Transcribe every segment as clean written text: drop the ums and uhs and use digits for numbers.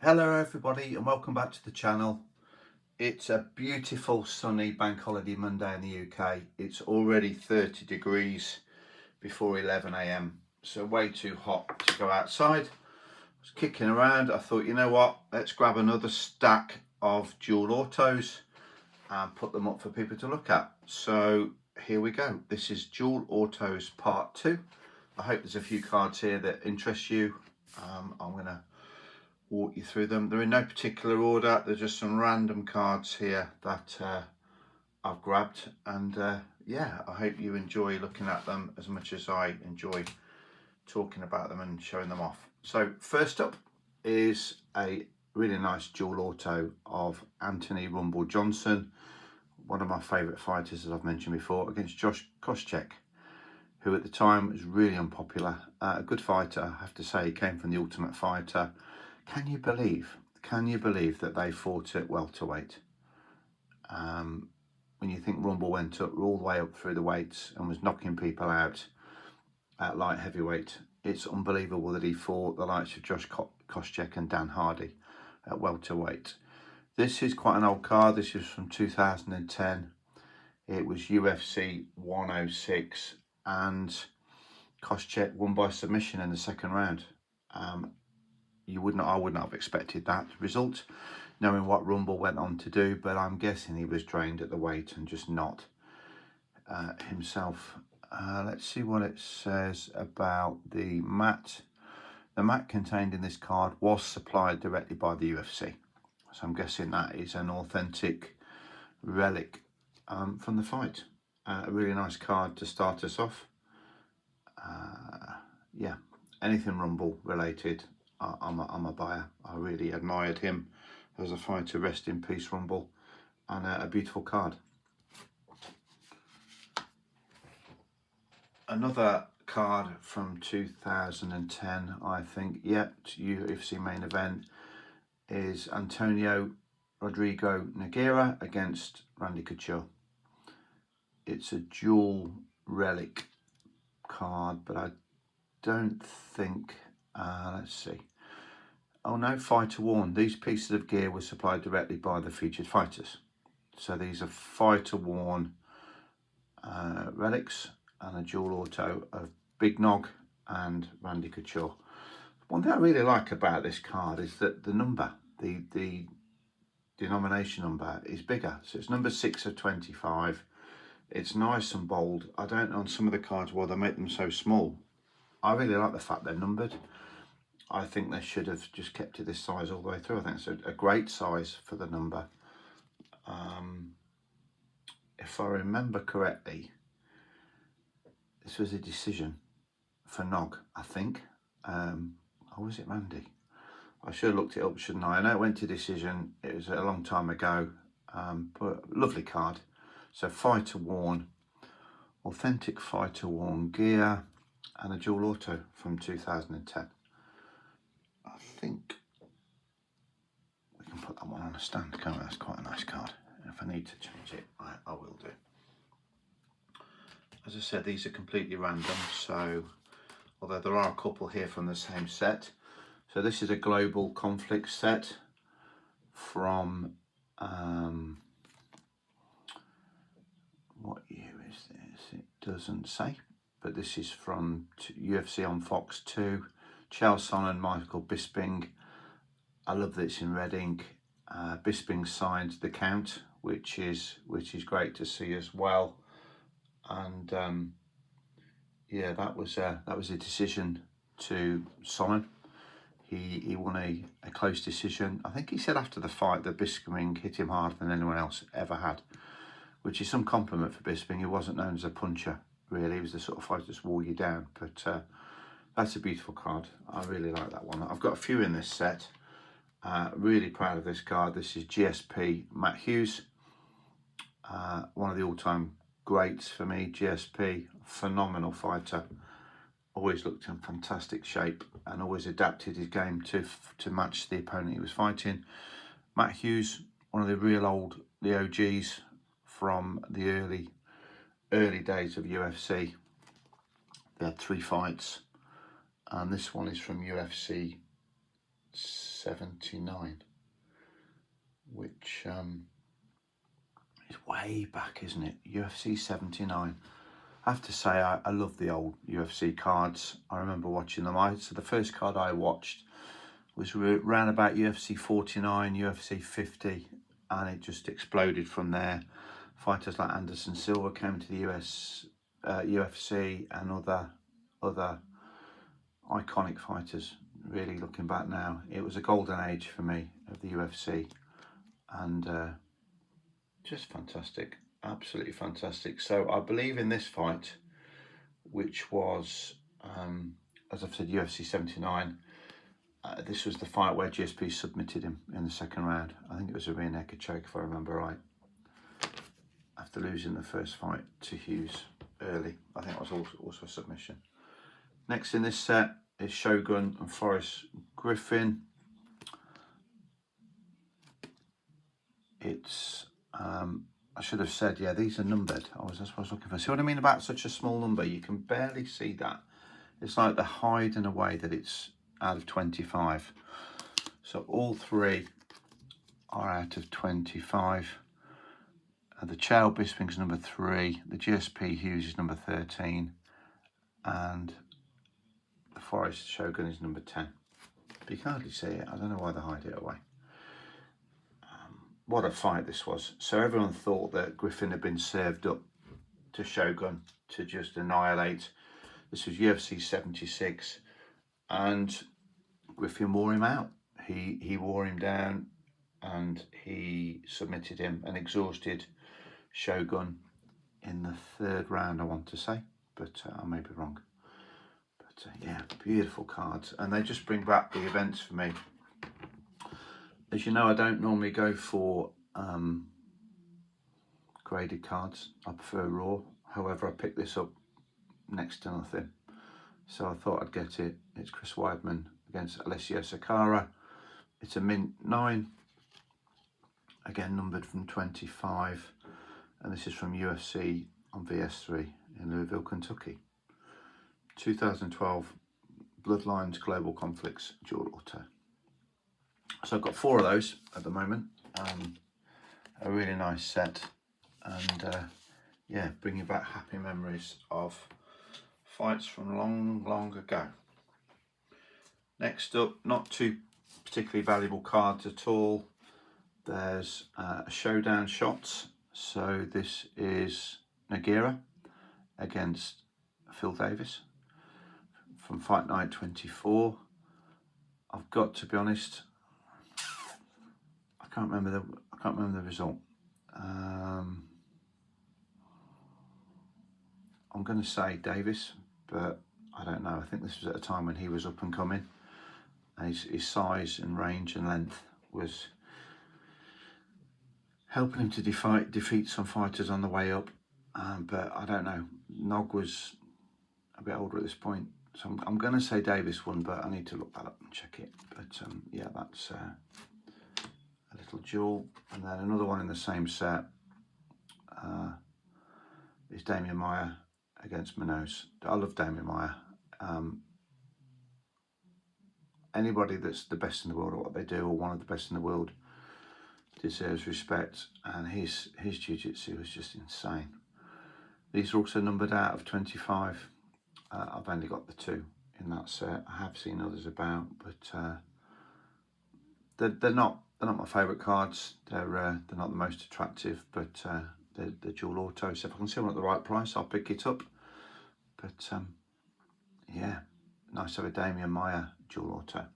Hello everybody and welcome back to the channel. It's a beautiful sunny bank holiday Monday in the UK. It's already 30 degrees before 11 a.m. so way too hot to go outside. I was kicking around. I thought, you know what, let's grab another stack of dual autos and put them up for people to look at. So here we go. This is dual autos part 2. I hope there's a few cards here that interest you. I'm going to walk you through them. They're in no particular order. There's just some random cards here that I've grabbed, and yeah, I hope you enjoy looking at them as much as I enjoy talking about them and showing them off. So first up is a really nice dual auto of Anthony Rumble Johnson, one of my favourite fighters, as I've mentioned before, against Josh Koscheck, who at the time was really unpopular. A good fighter, I have to say. He came from the Ultimate Fighter. Can you believe that they fought at welterweight? When you think Rumble went up all the way up through the weights and was knocking people out at light heavyweight, it's unbelievable that he fought the likes of Josh Koscheck and Dan Hardy at welterweight. This is quite an old card. This is from 2010. It was UFC 106 and Koscheck won by submission in the second round. I wouldn't have expected that result, knowing what Rumble went on to do, but I'm guessing he was drained at the weight and just not himself. Let's see what it says about the mat. The mat contained in this card was supplied directly by the UFC, so I'm guessing that is an authentic relic from the fight. A really nice card to start us off. Yeah, anything Rumble related, I'm a buyer. I really admired him as a fighter. Rest in peace, Rumble. And a beautiful card. Another card from 2010, I think. Yep, UFC main event is Antonio Rodrigo Nogueira against Randy Couture. It's a dual relic card, but I don't think, let's see. Oh no, fighter worn. These pieces of gear were supplied directly by the featured fighters. So these are fighter worn relics and a dual auto of Big Nog and Randy Couture. One thing I really like about this card is that the number, the denomination number is bigger. So it's number 6 of 25. It's nice and bold. I don't know on some of the cards why they make them so small. I really like the fact they're numbered. I think they should have just kept it this size all the way through. I think it's a great size for the number. If I remember correctly, this was a decision for Nog, I think. Or was it Randy? I should have looked it up, shouldn't I? I know it went to decision. It was a long time ago, but lovely card. So fighter worn, authentic fighter worn gear, and a dual auto from 2010. I think we can put that one on a stand, can't we? That's quite a nice card. If I need to change it, I will do. As I said, these are completely random, so although there are a couple here from the same set. So this is a Global Conflict set from, what year is this? It doesn't say, but this is from UFC on Fox 2. Chael Sonnen, Michael Bisping. I love that it's in red ink. Bisping signed the count, which is great to see as well. And yeah, that was a decision to Sonnen. He won a close decision. I think he said after the fight that Bisping hit him harder than anyone else ever had, which is some compliment for Bisping. He wasn't known as a puncher, really. He was the sort of fighter that wore you down. But that's a beautiful card. I really like that one. I've got a few in this set. Really proud of this card. This is GSP Matt Hughes. One of the all-time greats for me. GSP, phenomenal fighter. Always looked in fantastic shape and always adapted his game to match the opponent he was fighting. Matt Hughes, one of the OGs from the early days of UFC. They had 3 fights, and this one is from UFC 79, which is way back, isn't it? UFC 79. I have to say, I love the old UFC cards. I remember watching them. So the first card I watched was around about UFC 49, UFC 50, and it just exploded from there. Fighters like Anderson Silva came to the UFC, and other iconic fighters. Really looking back now, it was a golden age for me of the UFC, and just fantastic, absolutely fantastic. So I believe in this fight, which was, as I've said, UFC 79. This was the fight where GSP submitted him in the second round. I think it was a rear naked choke, if I remember right, after losing the first fight to Hughes early. I think it was also a submission. Next in this set is Shogun and Forrest Griffin. It's, I should have said, yeah, these are numbered. That's what I was looking for. See what I mean about such a small number? You can barely see that. It's like they're hiding away that it's out of 25. So all three are out of 25. The Chow Bisping's number 3, the GSP Hughes is number 13, and the Forrest Shogun is number 10. But you can hardly see it. I don't know why they hide it away. What a fight this was. So everyone thought that Griffin had been served up to Shogun to just annihilate. This was UFC 76, and Griffin wore him out. He wore him down, and he submitted him and exhausted Shogun in the third round, I want to say, but I may be wrong. But yeah, beautiful cards, and they just bring back the events for me. As you know, I don't normally go for graded cards. I prefer raw. However, I picked this up next to nothing, so I thought I'd get it. It's Chris Weidman against Alessio Sakara. It's a mint 9, again numbered from 25, and this is from UFC on VS3 in Louisville, Kentucky. 2012 Bloodlines Global Conflicts dual auto. So I've got 4 of those at the moment. A really nice set, and yeah, bringing back happy memories of fights from long ago. Next up, not two particularly valuable cards at all. There's a Showdown Shots. So this is Nogueira against Phil Davis from Fight Night 24. I've got to be honest, I can't remember the result. I'm going to say Davis, but I don't know. I think this was at a time when he was up and coming, and his size and range and length was helping him to defeat some fighters on the way up. But I don't know. Nog was a bit older at this point, so I'm going to say Davis won, but I need to look that up and check it. But yeah, that's a little duel. And then another one in the same set is Damian Maia against Munoz. I love Damian Maia. Anybody that's the best in the world at what they do, or one of the best in the world, deserves respect, and his jiu-jitsu was just insane. These are also numbered out of 25. I've only got the 2 in that set. I have seen others about, but they're not my favourite cards. They're not the most attractive, but they're dual auto. So if I can see one at the right price, I'll pick it up. But yeah, nice to have a Damian Maia dual auto.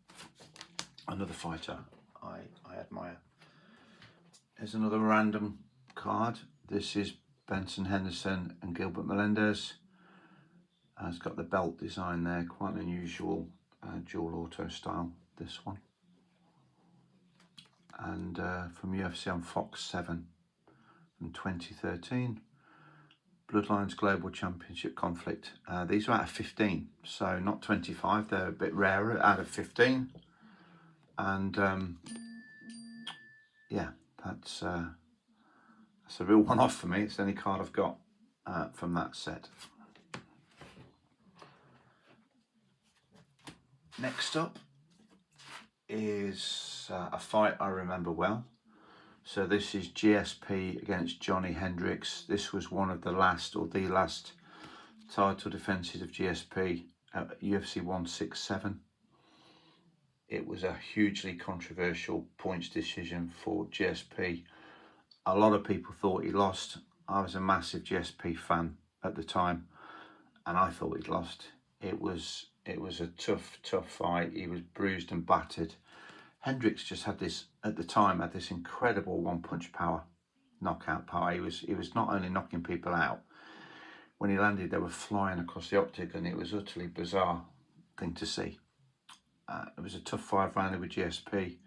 Another fighter I admire. Here's another random card. This is Benson Henderson and Gilbert Melendez. It's got the belt design there, quite an unusual dual auto style, this one. And from UFC on Fox 7 from 2013. Bloodlines Global Championship Conflict. These are out of 15, so not 25. They're a bit rarer, out of 15. And yeah, that's a real one-off for me. It's the only card I've got from that set. Next up is a fight I remember well. So this is GSP against Johnny Hendricks. This was one of the last, or the last, title defences of GSP at UFC 167. It was a hugely controversial points decision for GSP. A lot of people thought he lost. I was a massive GSP fan at the time, and I thought he'd lost. It was a tough fight. He was bruised and battered. Hendricks just had this, at the time, had this incredible one-punch power, knockout power. He was not only knocking people out, when he landed, they were flying across the octagon. It was utterly bizarre thing to see. It was a tough 5-rounder with GSP.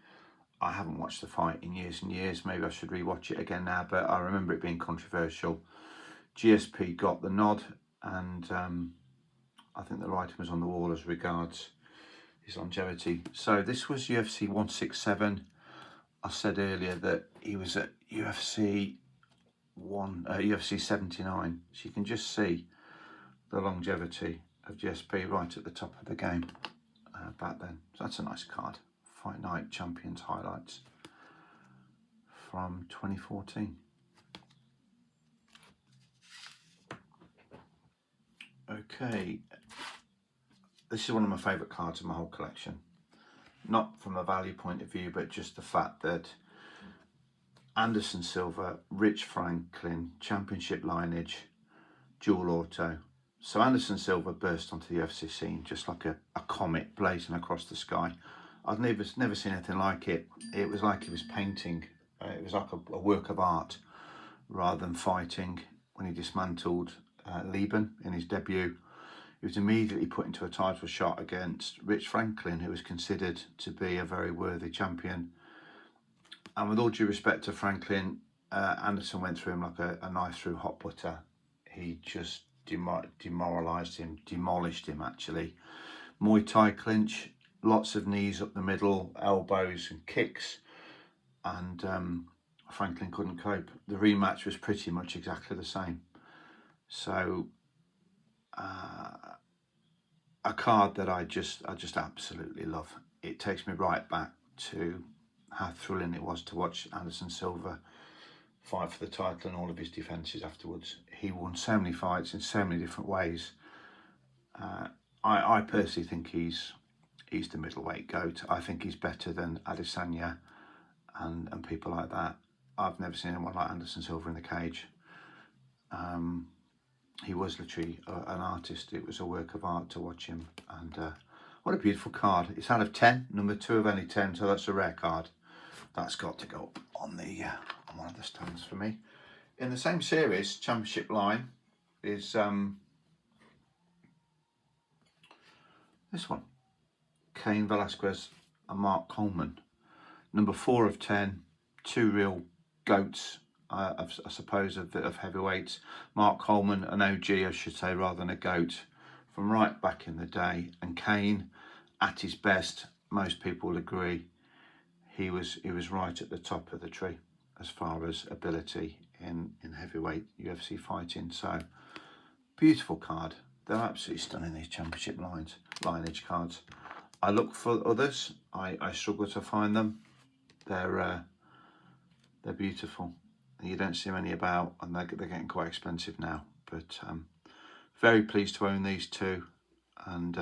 I haven't watched the fight in years and years. Maybe I should rewatch it again now, but I remember it being controversial. GSP got the nod, and I think the writing was on the wall as regards his longevity. So this was UFC 167. I said earlier that he was at UFC 79. So you can just see the longevity of GSP right at the top of the game back then. So that's a nice card. Fight Night Champions highlights from 2014. Okay, this is one of my favourite cards in my whole collection. Not from a value point of view, but just the fact that Anderson Silva, Rich Franklin, championship lineage, dual auto. So Anderson Silva burst onto the UFC scene just like a comet blazing across the sky. I've never seen anything like it. It was like he was painting. It was like a work of art rather than fighting. When he dismantled Lieben in his debut, he was immediately put into a title shot against Rich Franklin, who was considered to be a very worthy champion. And with all due respect to Franklin, Anderson went through him like a knife through hot butter. He just demoralised him, demolished him actually. Muay Thai clinch, lots of knees up the middle, elbows and kicks, and Franklin couldn't cope. The rematch was pretty much exactly the same. So a card that I just absolutely love. It takes me right back to how thrilling it was to watch Anderson Silva fight for the title and all of his defences afterwards. He won so many fights in so many different ways. I personally think he's the middleweight GOAT. I think he's better than Adesanya and people like that. I've never seen anyone like Anderson Silva in the cage. He was literally an artist. It was a work of art to watch him. And what a beautiful card. It's out of 10, number 2 of only 10, so that's a rare card. That's got to go up on the on one of the stands for me. In the same series, championship line, is this one. Cain Velasquez and Mark Coleman. Number 4 of 10, 2 real GOATs, I suppose, of heavyweights. Mark Coleman, an OG, I should say, rather than a GOAT, from right back in the day. And Cain, at his best, most people will agree, he was right at the top of the tree as far as ability in heavyweight UFC fighting. So, beautiful card. They're absolutely stunning, these championship lineage cards. I look for others. I struggle to find them. They're beautiful. You don't see many about, and they're getting quite expensive now. But very pleased to own these two. And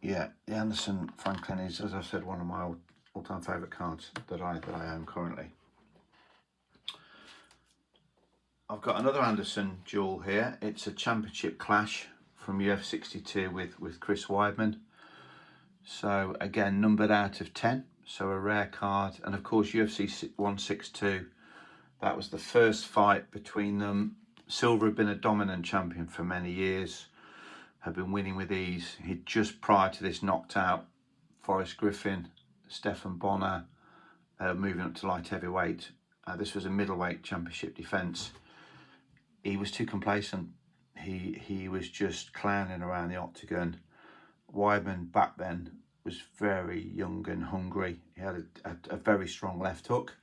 yeah, the Anderson Franklin is, as I said, one of my all-time favourite cards that I own currently. I've got another Anderson duel here. It's a championship clash from UFC 62 with Chris Weidman. So again, numbered out of 10, so a rare card. And of course, UFC 162, that was the first fight between them. Silva had been a dominant champion for many years, had been winning with ease. He'd just prior to this knocked out Forrest Griffin, Stephan Bonner, moving up to light heavyweight. This was a middleweight championship defence. He was too complacent. He was just clowning around the octagon. Weidman back then was very young and hungry. He had a very strong left hook,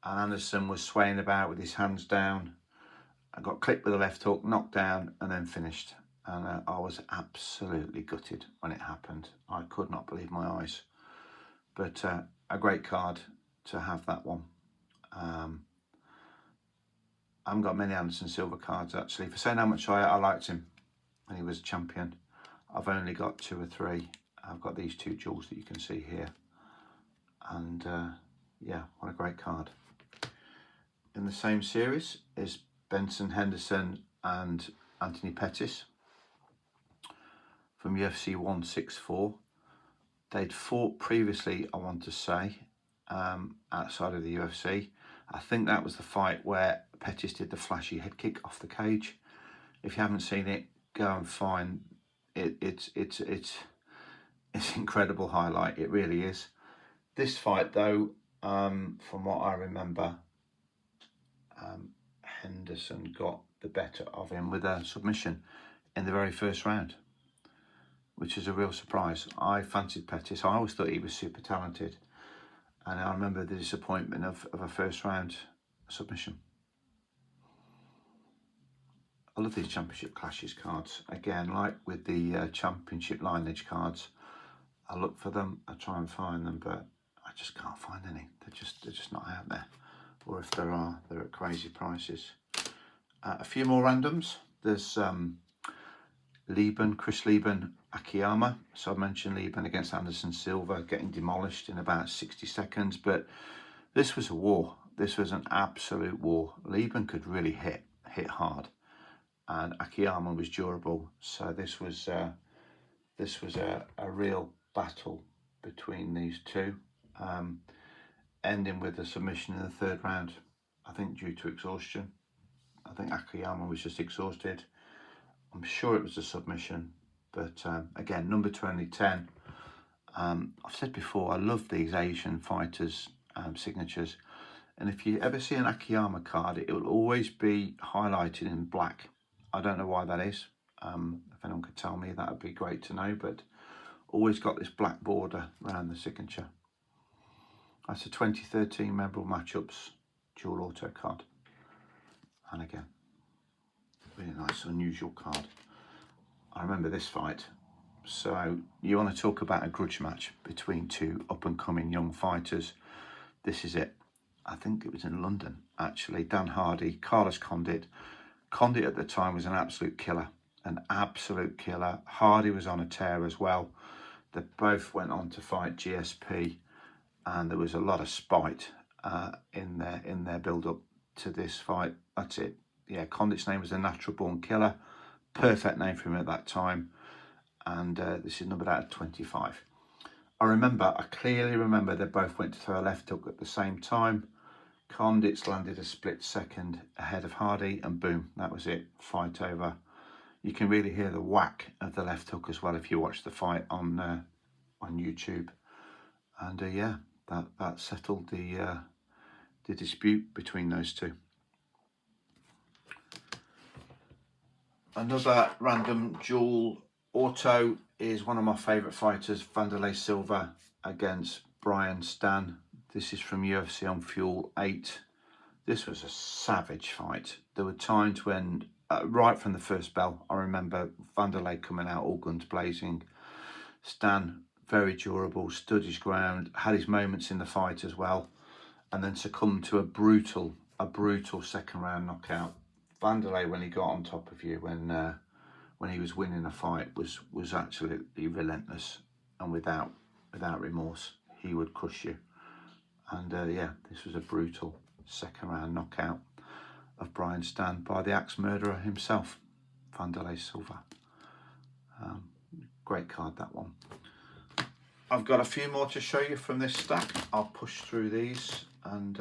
and Anderson was swaying about with his hands down. I got clipped with a left hook, knocked down, and then finished. And I was absolutely gutted when it happened. I could not believe my eyes. But a great card to have, that one. I haven't got many Anderson Silva cards, actually. For saying how much I liked him when he was champion, I've only got 2 or 3. I've got these 2 jewels that you can see here. And yeah, what a great card. In the same series is Benson Henderson and Anthony Pettis from UFC 164. They'd fought previously, I want to say, outside of the UFC. I think that was the fight where Pettis did the flashy head kick off the cage. If you haven't seen it, go and find it. It's incredible highlight. It really is. This fight, though, from what I remember, Henderson got the better of him with a submission in the very first round, which is a real surprise. I fancied Pettis. I always thought he was super talented. And I remember the disappointment of a first round submission. I love these championship clashes cards. Again, like with the championship lineage cards, I look for them, I try and find them, but I just can't find any. They're just not out there. Or if there are, they're at crazy prices. A few more randoms. There's Chris Lieben, Akiyama. So I mentioned Lieben against Anderson Silva getting demolished in about 60 seconds, but this was a war. This was an absolute war. Lieben could really hit hard, and Akiyama was durable. So this was a real battle between these two, ending with a submission in the 3rd round, I think due to exhaustion. I think Akiyama was just exhausted. I'm sure it was a submission, but again, number 2010. I've said before, I love these Asian fighters' signatures, and if you ever see an Akiyama card, it will always be highlighted in black. I don't know why that is. If anyone could tell me, that would be great to know, but always got this black border around the signature. That's a 2013 Memorable Matchups dual auto card. And again, really nice, unusual card. I remember this fight. So you want to talk about a grudge match between 2 up-and-coming young fighters. This is it. I think it was in London, actually. Dan Hardy, Carlos Condit. Condit at the time was an absolute killer. Hardy was on a tear as well. They both went on to fight GSP, and there was a lot of spite in their build-up to this fight. That's it. Yeah, Condit's name was the Natural Born Killer. Perfect name for him at that time. And this is numbered out of 25. I clearly remember they both went to throw a left hook at the same time. Condit's landed a split second ahead of Hardy, and boom, that was it. Fight over. You can really hear the whack of the left hook as well if you watch the fight on YouTube. And yeah, that settled the dispute between those two. Another random dual auto is one of my favourite fighters, Wanderlei Silva against Brian Stann. This is from UFC on Fuel 8. This was a savage fight. There were times when, right from the first bell, I remember Wanderlei coming out all guns blazing. Stann, very durable, stood his ground, had his moments in the fight as well, and then succumbed to a brutal 2nd round knockout. Wanderlei, when he got on top of you, when he was winning a fight, was absolutely relentless and without remorse. He would crush you. And yeah, this was a brutal 2nd round knockout of Brian Stann by the axe murderer himself, Wanderlei Silva. Great card, that one. I've got a few more to show you from this stack. I'll push through these, and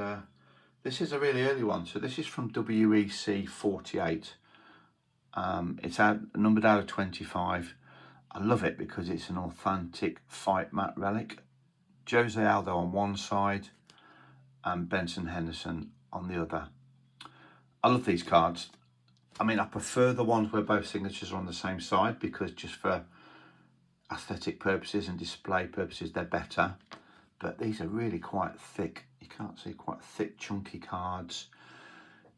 this is a really early one. So this is from WEC 48. It's numbered out of 25. I love it because it's an authentic fight mat relic. Jose Aldo on one side and Benson Henderson on the other. I love these cards. I mean, I prefer the ones where both signatures are on the same side, because just for aesthetic purposes and display purposes, they're better. But these are really quite thick. You can't see, quite thick, chunky cards.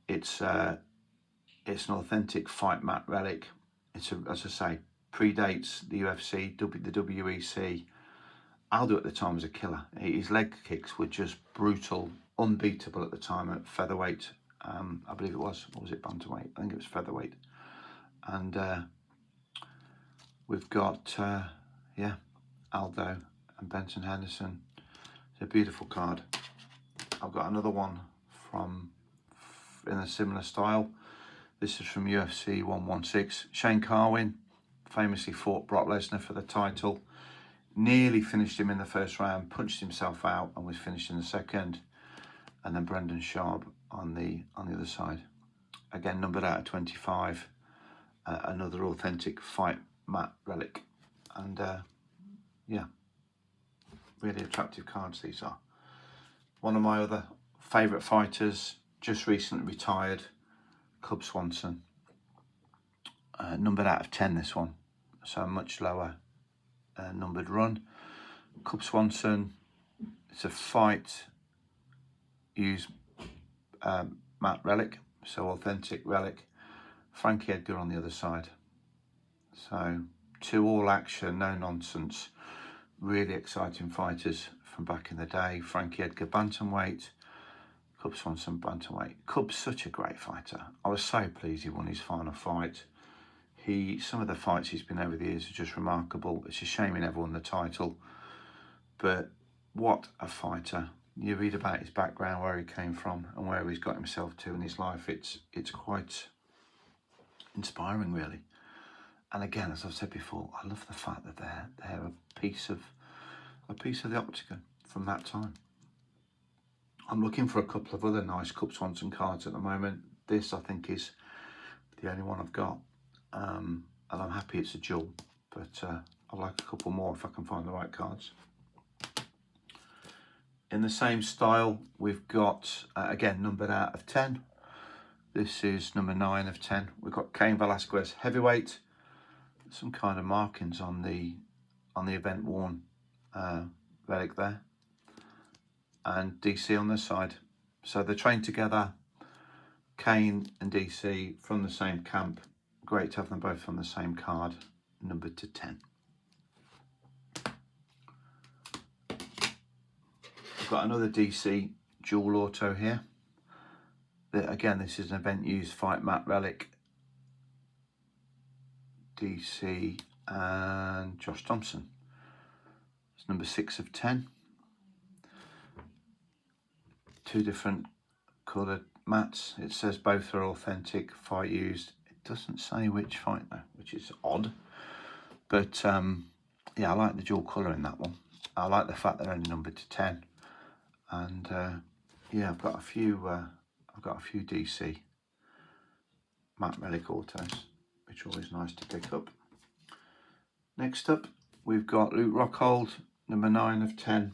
It's an authentic fight mat relic. It's, as I say, predates the UFC, the WEC. Aldo at the time was a killer. His leg kicks were just brutal, unbeatable at the time at featherweight. I believe it was. Or was it bantamweight? I think it was featherweight. And we've got, yeah, Aldo and Benson Henderson. It's a beautiful card. I've got another one from in a similar style. This is from UFC 116. Shane Carwin famously fought Brock Lesnar for the title. Nearly finished him in the first round, punched himself out and was finished in the second. And then Brendan Schaub on the other side. Again, numbered out of 25. Another authentic fight mat relic. And yeah, really attractive cards these are. One of my other favourite fighters, just recently retired, Cub Swanson. Numbered out of 10 this one, so a much lower numbered run. Cub Swanson, it's a fight use matte relic, so authentic relic. Frankie Edgar on the other side. So 2 all action, no nonsense, really exciting fighters from back in the day. Frankie Edgar bantamweight, Cub Swanson bantamweight. Cub's such a great fighter. I was so pleased he won his final fight. Some of the fights he's been over the years are just remarkable. It's a shame he never won the title, but what a fighter. You read about his background, where he came from and where he's got himself to in his life. It's quite inspiring, really. And again, as I've said before, I love the fact that they're a piece of the octagon from that time. I'm looking for a couple of other nice Cub Swanson cards at the moment. This, I think, is the only one I've got. And I'm happy it's a dual, but I'd like a couple more if I can find the right cards. In the same style, we've got, again, numbered out of 10. This is number 9 of 10. We've got Cain Velasquez heavyweight. Some kind of markings on the event worn relic there. And DC on this side. So they're trained together. Cain and DC from the same camp. Great to have them both on the same card, numbered to 10. I've got another DC dual auto here. Again, this is an event used fight matte relic. DC and Josh Thompson. It's number 6 of 10. 2 different coloured mats. It says both are authentic, fight used. It doesn't say which fight though, which is odd. But yeah, I like the dual colour in that one. I like the fact they're only numbered to 10. And yeah, I've got a few DC matte relic autos, which are always nice to pick up. Next up, we've got Luke Rockhold, number 9 of 10.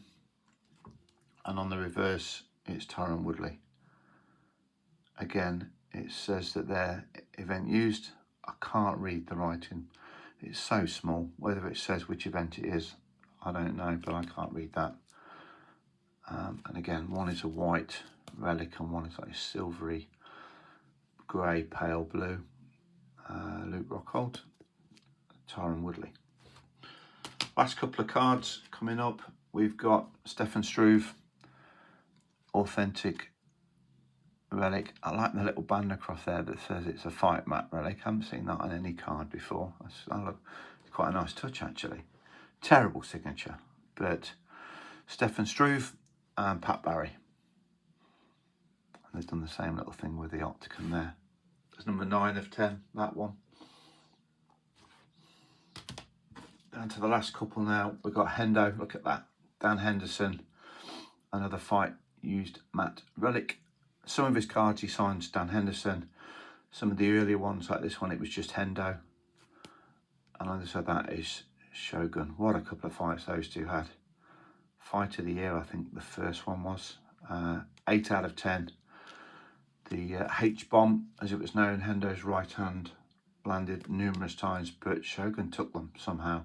And on the reverse, it's Tyron Woodley. Again, it says that they're event used. I can't read the writing. It's so small. Whether it says which event it is, I don't know, but I can't read that. And again, one is a white relic and one is like a silvery grey pale blue. Luke Rockhold, Tyron Woodley. Last couple of cards coming up. We've got Stefan Struve, authentic relic. I like the little band across there that says it's a fight mat relic. I haven't seen that on any card before. It's quite a nice touch actually. Terrible signature, but Stefan Struve and Pat Barry. And they've done the same little thing with the octagon there. There's number 9 of 10, that one. Down to the last couple now. We've got Hendo, look at that. Dan Henderson, another fight used matte relic. Some of his cards he signs Dan Henderson. Some of the earlier ones like this one, it was just Hendo. And on the other side that is Shogun. What a couple of fights those two had. Fight of the year, I think the first one was. 8 out of 10. The H-bomb, as it was known, Hendo's right hand landed numerous times, but Shogun took them somehow.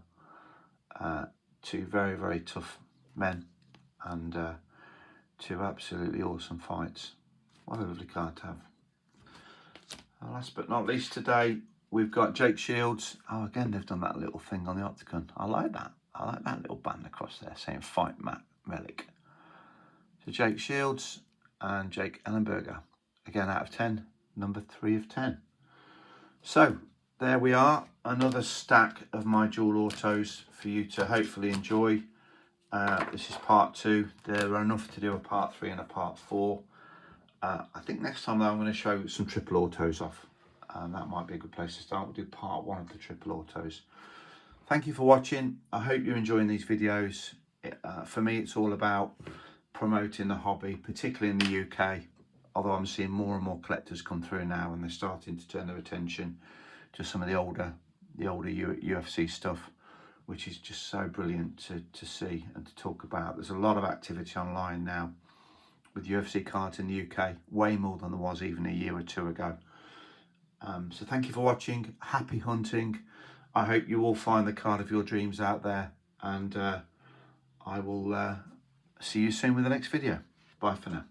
2 very, very tough men and 2 absolutely awesome fights. What a lovely card to have. And last but not least today, we've got Jake Shields. Oh, again, they've done that little thing on the octagon. I like that. I like that little band across there saying Fight Matt Relic. So Jake Shields and Jake Ellenberger. Again, out of 10, number 3 of 10. So there we are, another stack of my dual autos for you to hopefully enjoy. This is part 2. There are enough to do a part 3 and a part 4. I think next time though, I'm going to show some triple autos off. That might be a good place to start. We'll do part 1 of the triple autos. Thank you for watching. I hope you're enjoying these videos. For me, it's all about promoting the hobby, particularly in the UK. Although I'm seeing more and more collectors come through now, and they're starting to turn their attention to some of the older UFC stuff, which is just so brilliant to see and to talk about. There's a lot of activity online now with UFC cards in the UK, way more than there was even a year or 2 ago. So thank you for watching. Happy hunting. I hope you all find the card of your dreams out there, and I will see you soon with the next video. Bye for now.